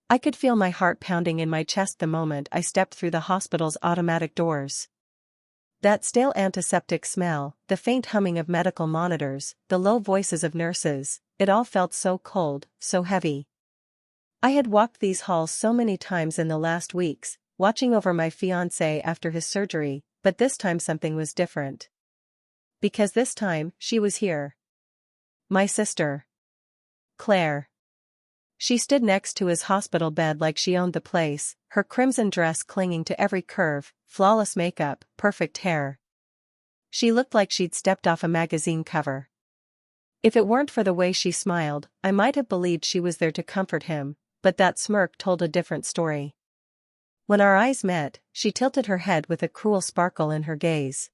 I could feel my heart pounding in my chest the moment I stepped through the hospital's automatic doors. That stale antiseptic smell, the faint humming of medical monitors, the low voices of nurses, it all felt so cold, so heavy. I had walked these halls so many times in the last weeks, watching over my fiancé after his surgery, but this time something was different. Because this time, she was here. My sister. Claire. She stood next to his hospital bed like she owned the place, her crimson dress clinging to every curve, flawless makeup, perfect hair. She looked like she'd stepped off a magazine cover. If it weren't for the way she smiled, I might have believed she was there to comfort him, but that smirk told a different story. When our eyes met, she tilted her head with a cruel sparkle in her gaze.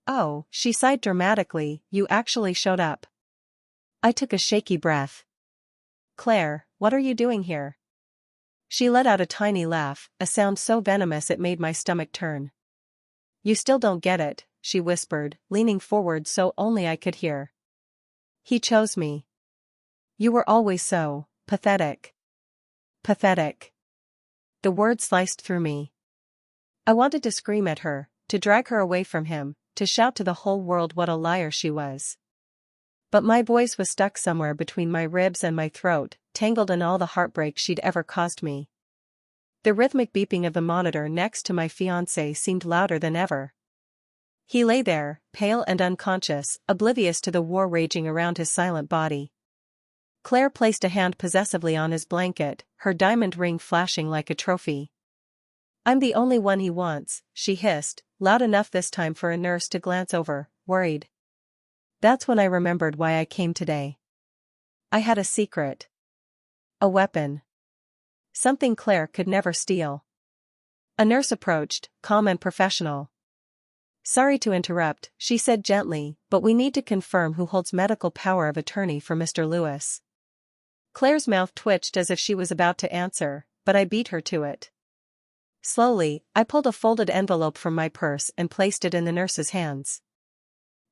"Oh," she sighed dramatically, "you actually showed up." I took a shaky breath. "Claire, what are you doing here?" She let out a tiny laugh, a sound so venomous it made my stomach turn. "You still don't get it," she whispered, leaning forward so only I could hear. "He chose me. You were always so pathetic." Pathetic. The word sliced through me. I wanted to scream at her, to drag her away from him, to shout to the whole world what a liar she was. But my voice was stuck somewhere between my ribs and my throat, tangled in all the heartbreak she'd ever caused me. The rhythmic beeping of the monitor next to my fiancé seemed louder than ever. He lay there, pale and unconscious, oblivious to the war raging around his silent body. Claire placed a hand possessively on his blanket, her diamond ring flashing like a trophy. "I'm the only one he wants," she hissed, loud enough this time for a nurse to glance over, worried. That's when I remembered why I came today. I had a secret. A weapon. Something Claire could never steal. A nurse approached, calm and professional. "Sorry to interrupt," she said gently, "but we need to confirm who holds medical power of attorney for Mr. Lewis." Claire's mouth twitched as if she was about to answer, but I beat her to it. Slowly, I pulled a folded envelope from my purse and placed it in the nurse's hands.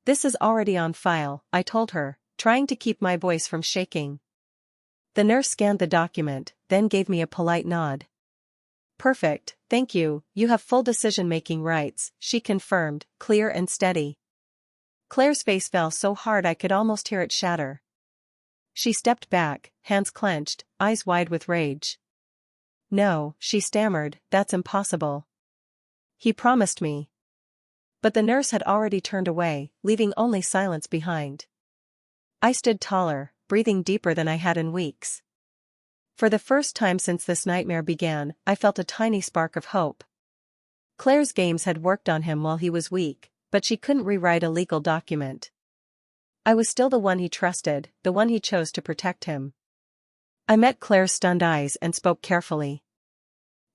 "This is already on file," I told her, trying to keep my voice from shaking. The nurse scanned the document, then gave me a polite nod. "Perfect, thank you, you have full decision-making rights," she confirmed, clear and steady. Claire's face fell so hard I could almost hear it shatter. She stepped back, hands clenched, eyes wide with rage. "No," she stammered, "that's impossible. He promised me." But the nurse had already turned away, leaving only silence behind. I stood taller, breathing deeper than I had in weeks. For the first time since this nightmare began, I felt a tiny spark of hope. Claire's games had worked on him while he was weak, but she couldn't rewrite a legal document. I was still the one he trusted, the one he chose to protect him. I met Claire's stunned eyes and spoke carefully.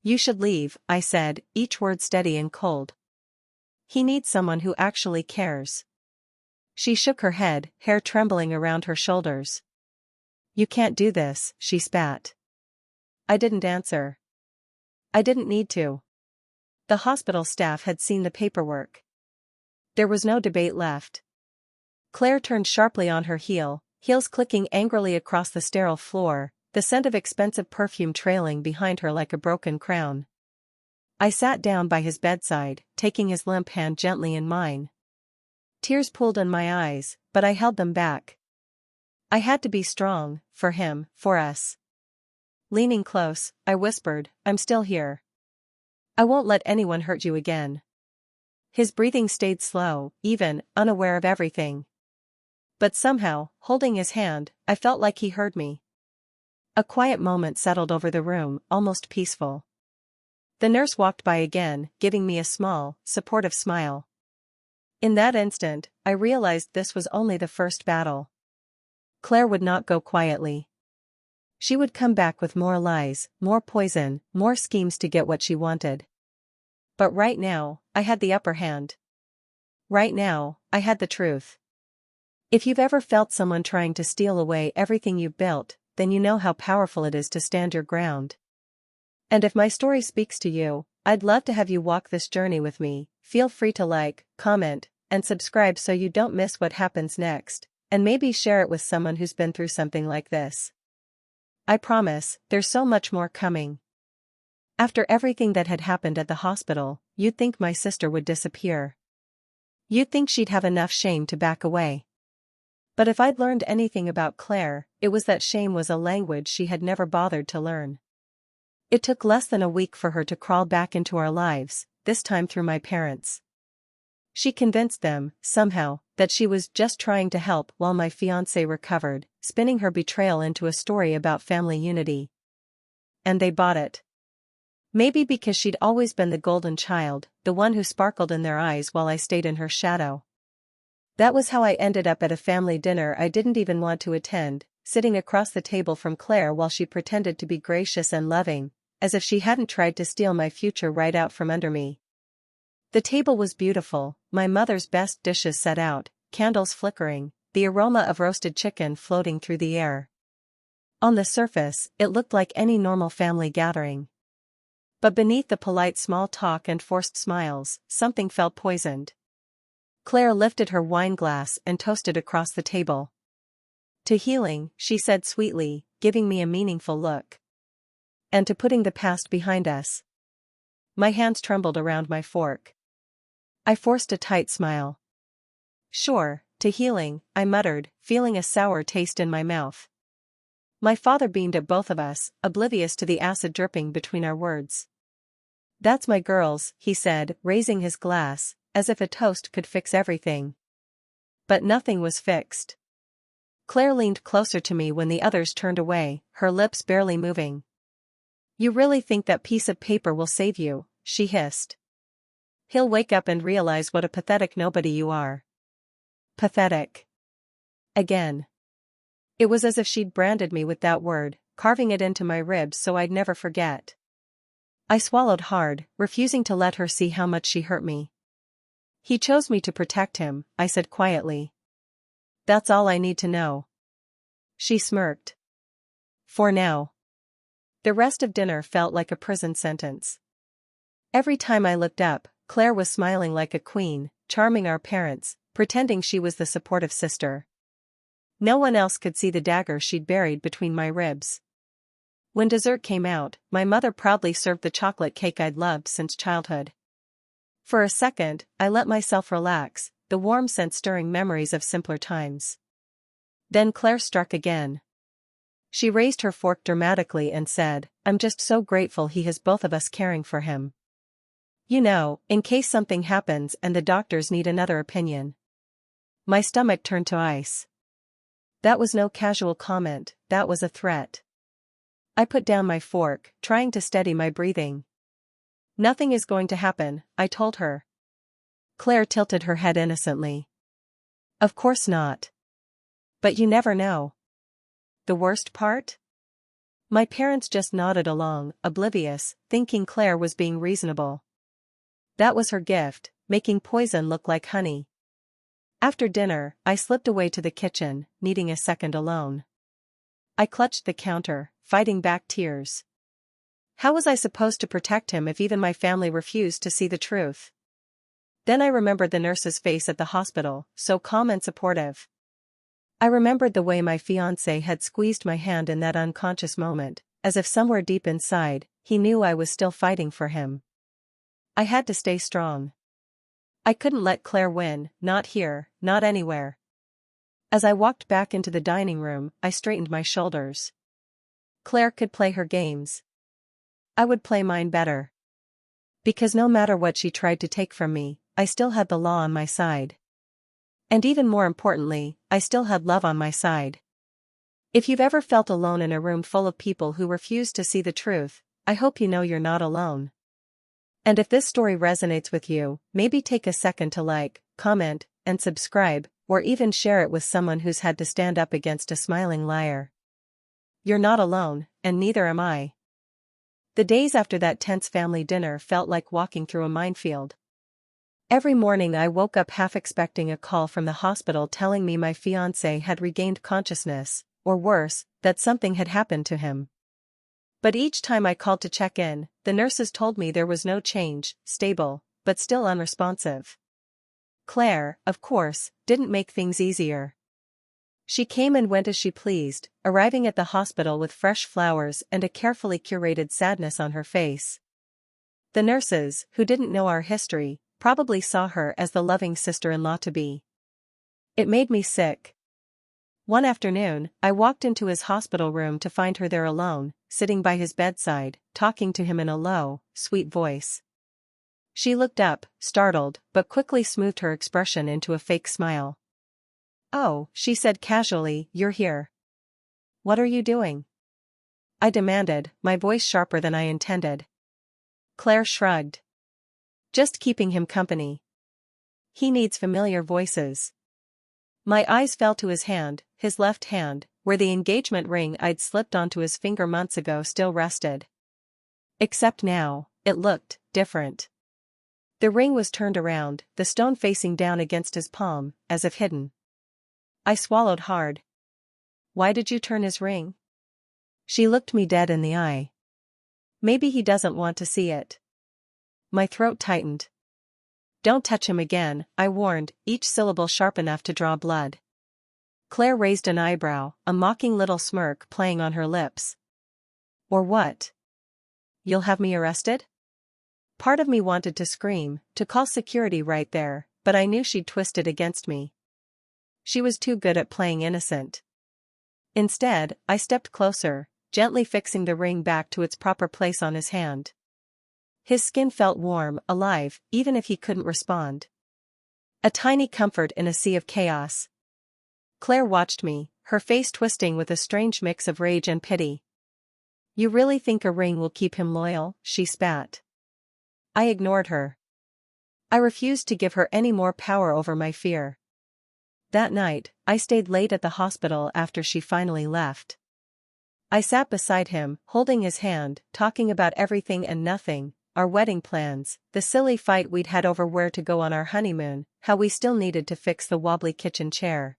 "You should leave," I said, each word steady and cold. "He needs someone who actually cares." She shook her head, hair trembling around her shoulders. "You can't do this," she spat. I didn't answer. I didn't need to. The hospital staff had seen the paperwork. There was no debate left. Claire turned sharply on her heel, heels clicking angrily across the sterile floor, the scent of expensive perfume trailing behind her like a broken crown. I sat down by his bedside, taking his limp hand gently in mine. Tears pooled in my eyes, but I held them back. I had to be strong, for him, for us. Leaning close, I whispered, "I'm still here. I won't let anyone hurt you again." His breathing stayed slow, even, unaware of everything. But somehow, holding his hand, I felt like he heard me. A quiet moment settled over the room, almost peaceful. The nurse walked by again, giving me a small, supportive smile. In that instant, I realized this was only the first battle. Claire would not go quietly. She would come back with more lies, more poison, more schemes to get what she wanted. But right now, I had the upper hand. Right now, I had the truth. If you've ever felt someone trying to steal away everything you've built, then you know how powerful it is to stand your ground. And if my story speaks to you, I'd love to have you walk this journey with me. Feel free to like, comment, and subscribe so you don't miss what happens next, and maybe share it with someone who's been through something like this. I promise, there's so much more coming. After everything that had happened at the hospital, you'd think my sister would disappear. You'd think she'd have enough shame to back away. But if I'd learned anything about Claire, it was that shame was a language she had never bothered to learn. It took less than a week for her to crawl back into our lives, this time through my parents. She convinced them, somehow, that she was just trying to help while my fiancé recovered, spinning her betrayal into a story about family unity. And they bought it. Maybe because she'd always been the golden child, the one who sparkled in their eyes while I stayed in her shadow. That was how I ended up at a family dinner I didn't even want to attend, sitting across the table from Claire while she pretended to be gracious and loving, as if she hadn't tried to steal my future right out from under me. The table was beautiful, my mother's best dishes set out, candles flickering, the aroma of roasted chicken floating through the air. On the surface, it looked like any normal family gathering. But beneath the polite small talk and forced smiles, something felt poisoned. Claire lifted her wine glass and toasted across the table. "To healing," she said sweetly, giving me a meaningful look. "And to putting the past behind us." My hands trembled around my fork. I forced a tight smile. "Sure, to healing," I muttered, feeling a sour taste in my mouth. My father beamed at both of us, oblivious to the acid dripping between our words. "That's my girls," he said, raising his glass, as if a toast could fix everything. But nothing was fixed. Claire leaned closer to me when the others turned away, her lips barely moving. "You really think that piece of paper will save you?" she hissed. "He'll wake up and realize what a pathetic nobody you are." Pathetic. Again. It was as if she'd branded me with that word, carving it into my ribs so I'd never forget. I swallowed hard, refusing to let her see how much she hurt me. "He chose me to protect him," I said quietly. "That's all I need to know." She smirked. "For now." The rest of dinner felt like a prison sentence. Every time I looked up, Claire was smiling like a queen, charming our parents, pretending she was the supportive sister. No one else could see the dagger she'd buried between my ribs. When dessert came out, my mother proudly served the chocolate cake I'd loved since childhood. For a second, I let myself relax, the warm scent stirring memories of simpler times. Then Claire struck again. She raised her fork dramatically and said, "I'm just so grateful he has both of us caring for him. You know, in case something happens and the doctors need another opinion." My stomach turned to ice. That was no casual comment, that was a threat. I put down my fork, trying to steady my breathing. "Nothing is going to happen," I told her. Claire tilted her head innocently. "Of course not. But you never know." "The worst part?" My parents just nodded along, oblivious, thinking Claire was being reasonable. That was her gift, making poison look like honey. After dinner, I slipped away to the kitchen, needing a second alone. I clutched the counter, fighting back tears. How was I supposed to protect him if even my family refused to see the truth? Then I remembered the nurse's face at the hospital, so calm and supportive. I remembered the way my fiancé had squeezed my hand in that unconscious moment, as if somewhere deep inside, he knew I was still fighting for him. I had to stay strong. I couldn't let Claire win, not here, not anywhere. As I walked back into the dining room, I straightened my shoulders. Claire could play her games. I would play mine better. Because no matter what she tried to take from me, I still had the law on my side. And even more importantly, I still had love on my side. If you've ever felt alone in a room full of people who refuse to see the truth, I hope you know you're not alone. And if this story resonates with you, maybe take a second to like, comment, and subscribe, or even share it with someone who's had to stand up against a smiling liar. You're not alone, and neither am I. The days after that tense family dinner felt like walking through a minefield. Every morning I woke up half expecting a call from the hospital telling me my fiancé had regained consciousness, or worse, that something had happened to him. But each time I called to check in, the nurses told me there was no change, stable, but still unresponsive. Claire, of course, didn't make things easier. She came and went as she pleased, arriving at the hospital with fresh flowers and a carefully curated sadness on her face. The nurses, who didn't know our history, probably saw her as the loving sister-in-law-to-be. It made me sick. One afternoon, I walked into his hospital room to find her there alone, sitting by his bedside, talking to him in a low, sweet voice. She looked up, startled, but quickly smoothed her expression into a fake smile. "Oh," she said casually, "you're here. What are you doing?" I demanded, my voice sharper than I intended. Claire shrugged. "Just keeping him company. He needs familiar voices." My eyes fell to his hand, his left hand, where the engagement ring I'd slipped onto his finger months ago still rested. Except now, it looked different. The ring was turned around, the stone facing down against his palm, as if hidden. I swallowed hard. "Why did you turn his ring?" She looked me dead in the eye. "Maybe he doesn't want to see it." My throat tightened. "Don't touch him again," I warned, each syllable sharp enough to draw blood. Claire raised an eyebrow, a mocking little smirk playing on her lips. "Or what? You'll have me arrested?" Part of me wanted to scream, to call security right there, but I knew she'd twist it against me. She was too good at playing innocent. Instead, I stepped closer, gently fixing the ring back to its proper place on his hand. His skin felt warm, alive, even if he couldn't respond. A tiny comfort in a sea of chaos. Claire watched me, her face twisting with a strange mix of rage and pity. "You really think a ring will keep him loyal?" she spat. I ignored her. I refused to give her any more power over my fear. That night, I stayed late at the hospital after she finally left. I sat beside him, holding his hand, talking about everything and nothing, our wedding plans, the silly fight we'd had over where to go on our honeymoon, how we still needed to fix the wobbly kitchen chair.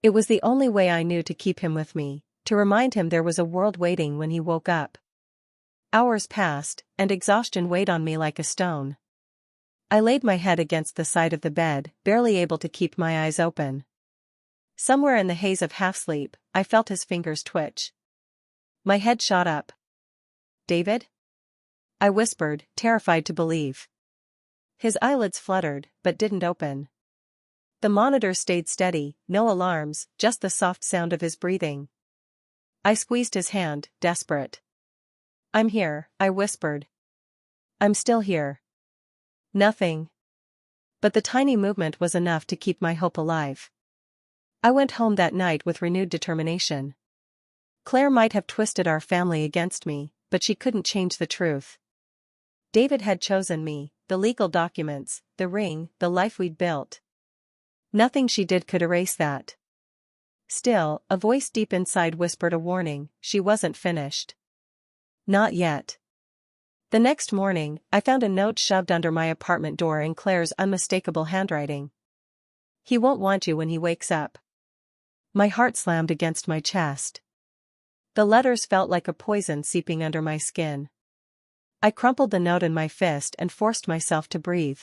It was the only way I knew to keep him with me, to remind him there was a world waiting when he woke up. Hours passed, and exhaustion weighed on me like a stone. I laid my head against the side of the bed, barely able to keep my eyes open. Somewhere in the haze of half-sleep, I felt his fingers twitch. My head shot up. "David?" I whispered, terrified to believe. His eyelids fluttered, but didn't open. The monitor stayed steady, no alarms, just the soft sound of his breathing. I squeezed his hand, desperate. "I'm here," I whispered. "I'm still here." Nothing. But the tiny movement was enough to keep my hope alive. I went home that night with renewed determination. Claire might have twisted our family against me, but she couldn't change the truth. David had chosen me, the legal documents, the ring, the life we'd built. Nothing she did could erase that. Still, a voice deep inside whispered a warning: she wasn't finished. Not yet. The next morning, I found a note shoved under my apartment door in Claire's unmistakable handwriting. "He won't want you when he wakes up." My heart slammed against my chest. The letters felt like a poison seeping under my skin. I crumpled the note in my fist and forced myself to breathe.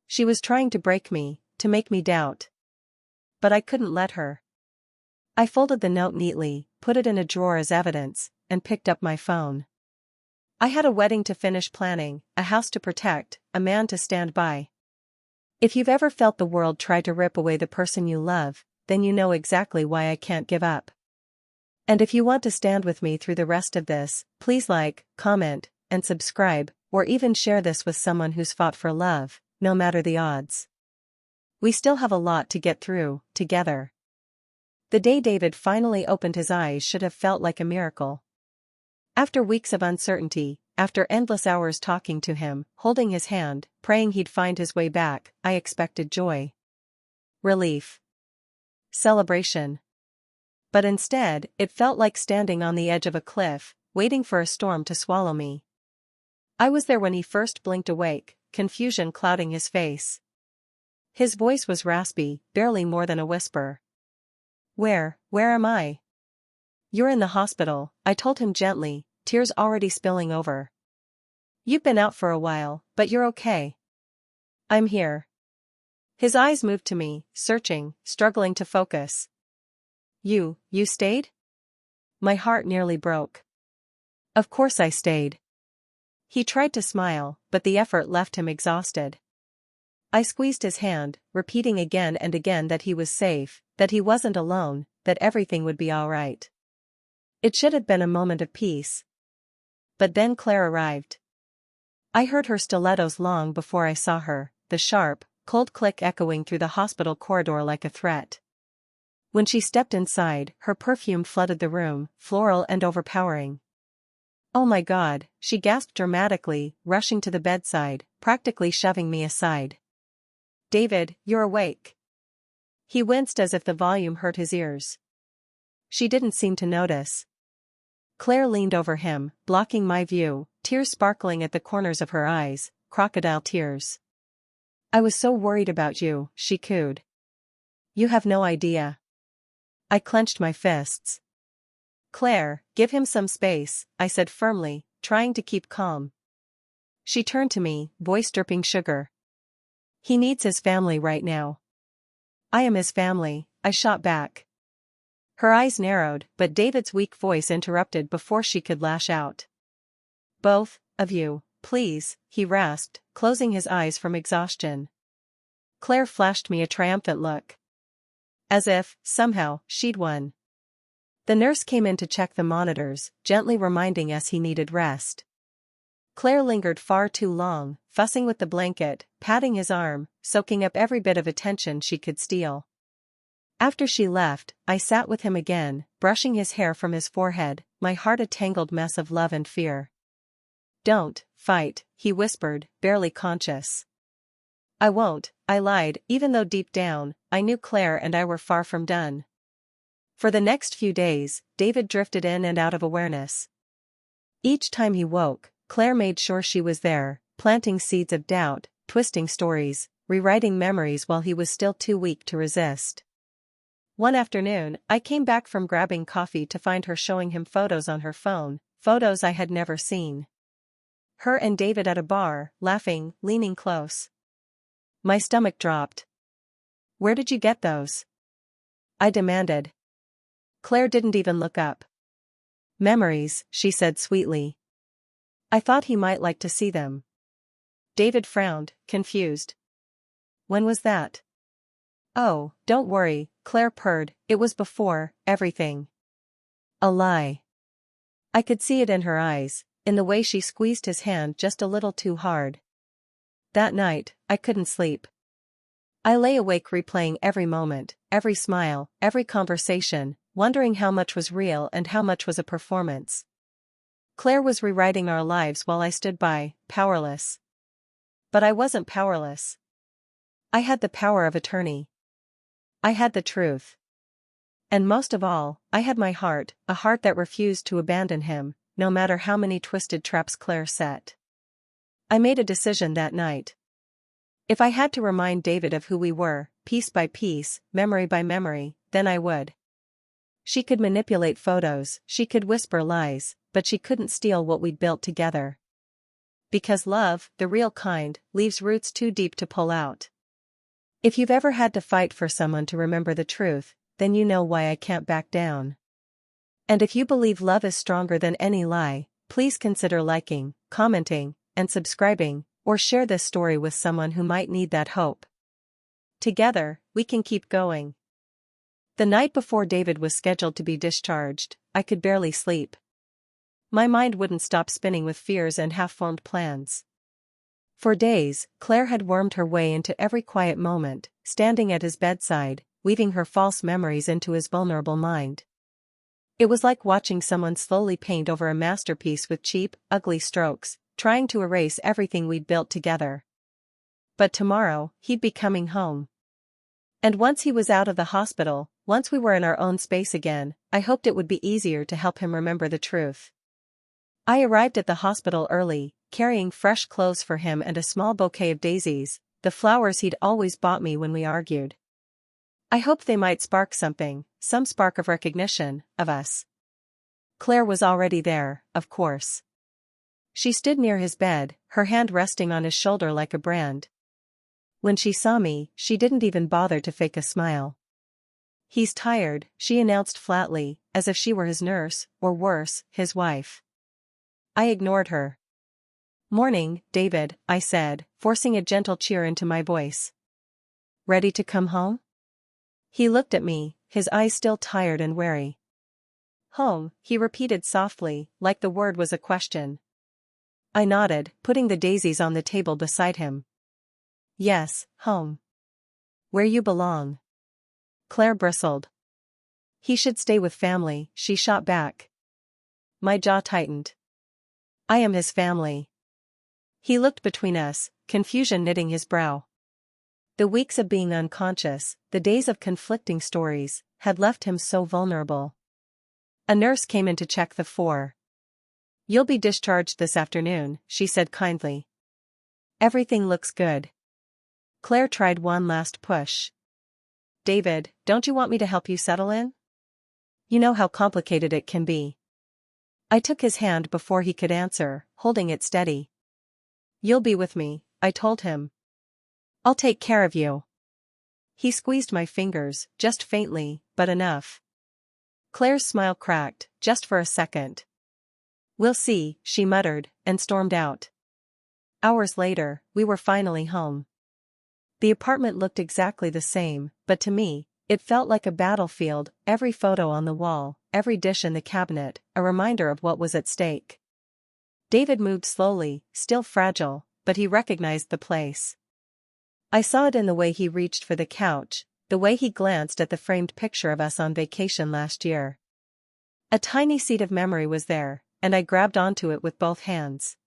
She was trying to break me, to make me doubt. But I couldn't let her. I folded the note neatly, put it in a drawer as evidence, and picked up my phone. I had a wedding to finish planning, a house to protect, a man to stand by. If you've ever felt the world try to rip away the person you love, then you know exactly why I can't give up. And if you want to stand with me through the rest of this, please like, comment, and subscribe, or even share this with someone who's fought for love, no matter the odds. We still have a lot to get through, together. The day David finally opened his eyes should have felt like a miracle. After weeks of uncertainty, after endless hours talking to him, holding his hand, praying he'd find his way back, I expected joy. Relief. Celebration. But instead, it felt like standing on the edge of a cliff, waiting for a storm to swallow me. I was there when he first blinked awake, confusion clouding his face. His voice was raspy, barely more than a whisper. Where am I?" "You're in the hospital," I told him gently, tears already spilling over. "You've been out for a while, but you're okay." "I'm here." His eyes moved to me, searching, struggling to focus. You stayed?" My heart nearly broke. Of course I stayed. He tried to smile, but the effort left him exhausted. I squeezed his hand, repeating again and again that he was safe, that he wasn't alone, that everything would be all right. It should have been a moment of peace. But then Claire arrived. I heard her stilettos long before I saw her, the sharp, cold click echoing through the hospital corridor like a threat. When she stepped inside, her perfume flooded the room, floral and overpowering. "Oh my God," she gasped dramatically, rushing to the bedside, practically shoving me aside. "David, you're awake." He winced as if the volume hurt his ears. She didn't seem to notice. Claire leaned over him, blocking my view, tears sparkling at the corners of her eyes, crocodile tears. "I was so worried about you," she cooed. "You have no idea." I clenched my fists. "Claire, give him some space," I said firmly, trying to keep calm. She turned to me, voice dripping sugar. "He needs his family right now." "I am his family," I shot back. Her eyes narrowed, but David's weak voice interrupted before she could lash out. "Both of you, please," he rasped, closing his eyes from exhaustion. Claire flashed me a triumphant look. As if, somehow, she'd won. The nurse came in to check the monitors, gently reminding us he needed rest. Claire lingered far too long, fussing with the blanket, patting his arm, soaking up every bit of attention she could steal. After she left, I sat with him again, brushing his hair from his forehead, my heart a tangled mess of love and fear. "Don't fight," he whispered, barely conscious. "I won't," I lied, even though deep down, I knew Claire and I were far from done. For the next few days, David drifted in and out of awareness. Each time he woke, Claire made sure she was there, planting seeds of doubt, twisting stories, rewriting memories while he was still too weak to resist. One afternoon, I came back from grabbing coffee to find her showing him photos on her phone, photos I had never seen. Her and David at a bar, laughing, leaning close. My stomach dropped. "Where did you get those?" I demanded. Claire didn't even look up. "Memories," she said sweetly. I thought he might like to see them. David frowned, confused. "When was that?" "Oh, don't worry," Claire purred, "it was before everything." A lie. I could see it in her eyes, in the way she squeezed his hand just a little too hard. That night, I couldn't sleep. I lay awake replaying every moment, every smile, every conversation, wondering how much was real and how much was a performance. Claire was rewriting our lives while I stood by, powerless. But I wasn't powerless. I had the power of attorney. I had the truth. And most of all, I had my heart, a heart that refused to abandon him, no matter how many twisted traps Claire set. I made a decision that night. If I had to remind David of who we were, piece by piece, memory by memory, then I would. She could manipulate photos, she could whisper lies, but she couldn't steal what we'd built together. Because love, the real kind, leaves roots too deep to pull out. If you've ever had to fight for someone to remember the truth, then you know why I can't back down. And if you believe love is stronger than any lie, please consider liking, commenting, and subscribing, or share this story with someone who might need that hope. Together, we can keep going. The night before David was scheduled to be discharged, I could barely sleep. My mind wouldn't stop spinning with fears and half-formed plans. For days, Claire had wormed her way into every quiet moment, standing at his bedside, weaving her false memories into his vulnerable mind. It was like watching someone slowly paint over a masterpiece with cheap, ugly strokes, trying to erase everything we'd built together. But tomorrow, he'd be coming home. And once he was out of the hospital, once we were in our own space again, I hoped it would be easier to help him remember the truth. I arrived at the hospital early, carrying fresh clothes for him and a small bouquet of daisies, the flowers he'd always bought me when we argued. I hoped they might spark something, some spark of recognition, of us. Claire was already there, of course. She stood near his bed, her hand resting on his shoulder like a brand. When she saw me, she didn't even bother to fake a smile. He's tired, she announced flatly, as if she were his nurse, or worse, his wife. I ignored her. Morning, David, I said, forcing a gentle cheer into my voice. Ready to come home? He looked at me, his eyes still tired and wary. Home, he repeated softly, like the word was a question. I nodded, putting the daisies on the table beside him. Yes, home. Where you belong. Claire bristled. He should stay with family, she shot back. My jaw tightened. I am his family. He looked between us, confusion knitting his brow. The weeks of being unconscious, the days of conflicting stories, had left him so vulnerable. A nurse came in to check the 4. You'll be discharged this afternoon, she said kindly. Everything looks good. Claire tried one last push. David, don't you want me to help you settle in? You know how complicated it can be. I took his hand before he could answer, holding it steady. You'll be with me, I told him. I'll take care of you. He squeezed my fingers, just faintly, but enough. Claire's smile cracked, just for a second. We'll see, she muttered, and stormed out. Hours later, we were finally home. The apartment looked exactly the same, but to me, it felt like a battlefield, every photo on the wall, every dish in the cabinet, a reminder of what was at stake. David moved slowly, still fragile, but he recognized the place. I saw it in the way he reached for the couch, the way he glanced at the framed picture of us on vacation last year. A tiny seed of memory was there, and I grabbed onto it with both hands.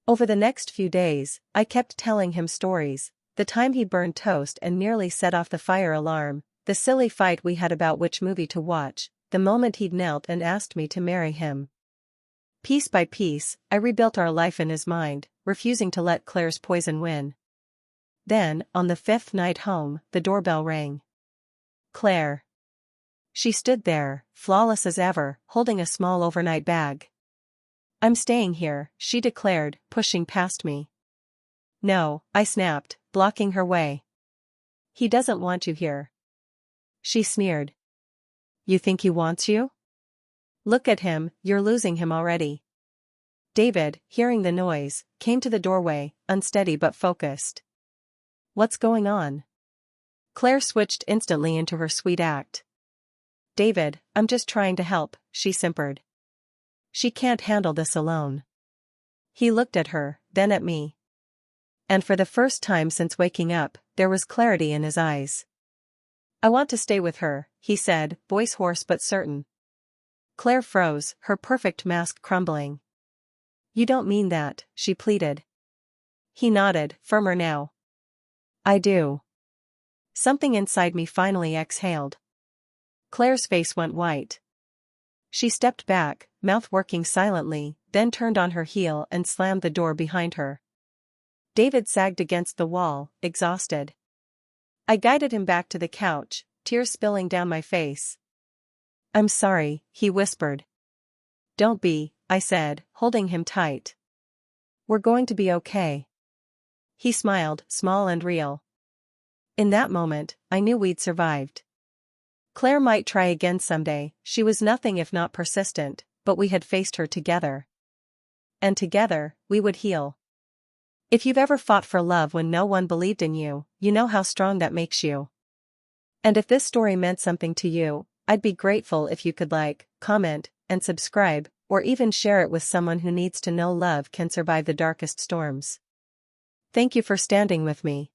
Over the next few days, I kept telling him stories, the time he burned toast and nearly set off the fire alarm, the silly fight we had about which movie to watch, the moment he'd knelt and asked me to marry him. Piece by piece, I rebuilt our life in his mind, refusing to let Claire's poison win. Then, on the 5th night home, the doorbell rang. Claire. She stood there, flawless as ever, holding a small overnight bag. I'm staying here, she declared, pushing past me. No, I snapped, blocking her way. He doesn't want you here. She sneered. You think he wants you? Look at him, you're losing him already. David, hearing the noise, came to the doorway, unsteady but focused. What's going on? Claire switched instantly into her sweet act. David, I'm just trying to help, she simpered. She can't handle this alone. He looked at her, then at me. And for the first time since waking up, there was clarity in his eyes. I want to stay with her, he said, voice hoarse but certain. Claire froze, her perfect mask crumbling. You don't mean that, she pleaded. He nodded, firmer now. I do. Something inside me finally exhaled. Claire's face went white. She stepped back, mouth working silently, then turned on her heel and slammed the door behind her. David sagged against the wall, exhausted. I guided him back to the couch, tears spilling down my face. I'm sorry, he whispered. Don't be, I said, holding him tight. We're going to be okay. He smiled, small and real. In that moment, I knew we'd survived. Claire might try again someday, she was nothing if not persistent, but we had faced her together. And together, we would heal. If you've ever fought for love when no one believed in you, you know how strong that makes you. And if this story meant something to you, I'd be grateful if you could like, comment, and subscribe, or even share it with someone who needs to know love can survive the darkest storms. Thank you for standing with me.